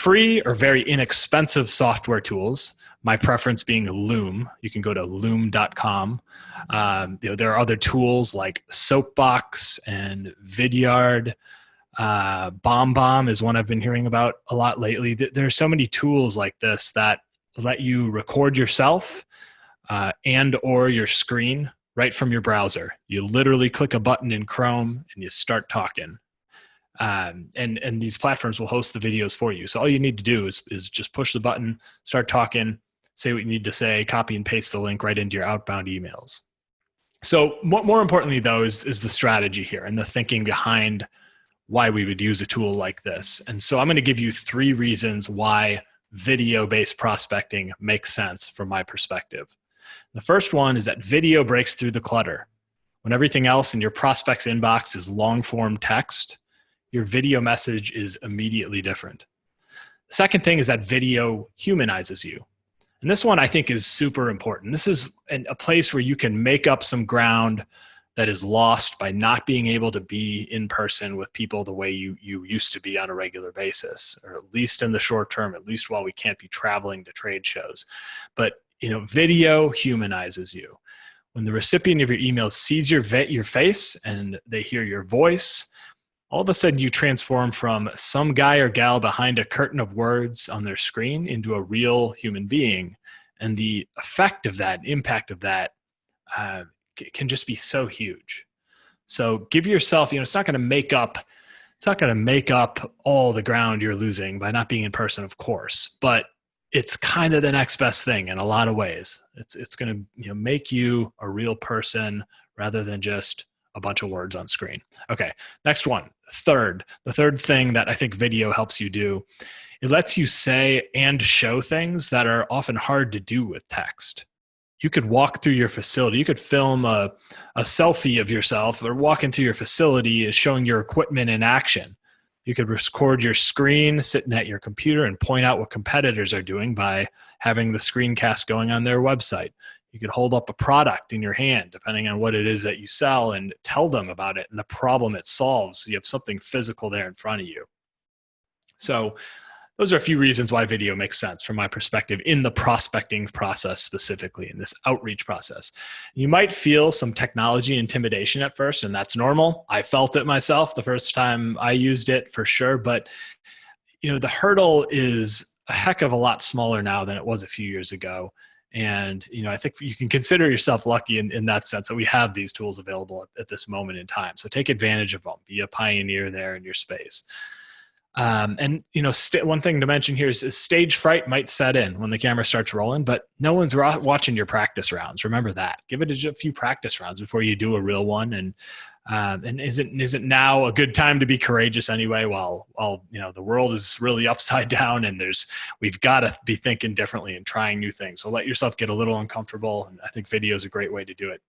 free or very inexpensive software tools, my preference being Loom. You can go to loom.com. There are other tools like Soapbox and Vidyard. BombBomb is one I've been hearing about a lot lately. There are so many tools like this that let you record yourself and or your screen right from your browser. You literally click a button in Chrome and you start talking. And these platforms will host the videos for you. So all you need to do is just push the button, start talking, say what you need to say, copy and paste the link right into your outbound emails. So more importantly, though, is the strategy here and the thinking behind why we would use a tool like this. And so I'm going to give you 3 reasons why video-based prospecting makes sense from my perspective. The first one is that video breaks through the clutter. When everything else in your prospect's inbox is long-form text, your video message is immediately different. The second thing is that video humanizes you. And this one I think is super important. This is a place where you can make up some ground that is lost by not being able to be in person with people the way you used to be on a regular basis, or at least in the short term, at least while we can't be traveling to trade shows. But video humanizes you. When the recipient of your email sees your face and they hear your voice, all of a sudden you transform from some guy or gal behind a curtain of words on their screen into a real human being. And the effect of that, impact of that, can just be so huge. So give yourself, it's not going to make up all the ground you're losing by not being in person, of course, but it's kind of the next best thing in a lot of ways. It's going to make you a real person rather than just a bunch of words on screen. Okay, next one. The third thing that I think video helps you do, it lets you say and show things that are often hard to do with text. You could walk through your facility. You could film a selfie of yourself or walk into your facility showing your equipment in action. You could record your screen sitting at your computer and point out what competitors are doing by having the screencast going on their website. You could hold up a product in your hand, depending on what it is that you sell, and tell them about it and the problem it solves. So you have something physical there in front of you. So those are a few reasons why video makes sense from my perspective in the prospecting process, specifically in this outreach process. You might feel some technology intimidation at first, and that's normal. I felt it myself the first time I used it for sure, but the hurdle is a heck of a lot smaller now than it was a few years ago. And, I think you can consider yourself lucky in that sense that we have these tools available at this moment in time. So take advantage of them, be a pioneer there in your space. And one thing to mention here is stage fright might set in when the camera starts rolling, but no one's watching your practice rounds. Remember that. Give it a few practice rounds before you do a real one. And isn't now a good time to be courageous anyway? While the world is really upside down, and we've got to be thinking differently and trying new things. So let yourself get a little uncomfortable, and I think video is a great way to do it.